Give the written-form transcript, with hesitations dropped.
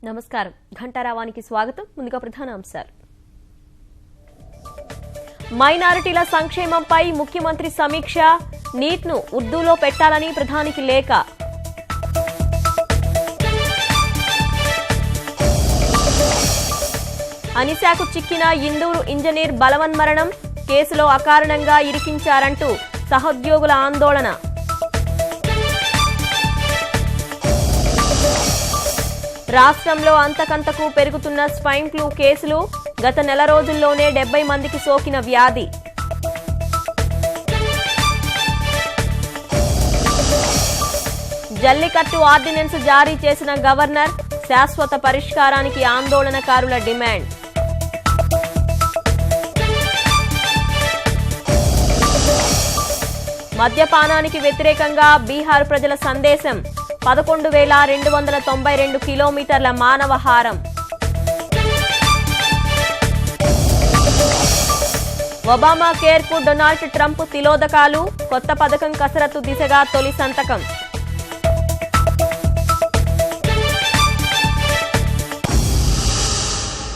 నమస్కారం ఘంటారావానికి స్వాగతం. ముందుగా ప్రధాన అంశాలు. మైనారిటీల సంక్షేమంపై ముఖ్యమంత్రి సమీక్ష. నీట్ను ఉర్దూలో పెట్టాలని ప్రధానికి లేఖ. అనిశాకు చిక్కిన ఇందూరు ఇంజనీర్ బలవన్మరణం. కేసులో అకారణంగా ఇరికించారంటూ సహోద్యోగుల ఆందోళన. రాష్ట్రంలో అంతకంతకు పెరుగుతున్న స్వైన్ ఫ్లూ కేసులు. గత నెల రోజుల్లోనే 70 మందికి సోకిన వ్యాధి. జల్లికట్టు ఆర్డినెన్స్ జారీ చేసిన గవర్నర్. శాశ్వత పరిష్కారానికి ఆందోళనకారుల డిమాండ్. మద్యపానానికి వ్యతిరేకంగా బీహార్ ప్రజల సందేశం. 11,292 కిలోమీటర్ల మానవ హారం. ఒబామా కేర్ కు డొనాల్డ్ ట్రంప్ తిలోదకాలు. కొత్త పథకం కసరత్తు దిశగా తొలి సంతకం.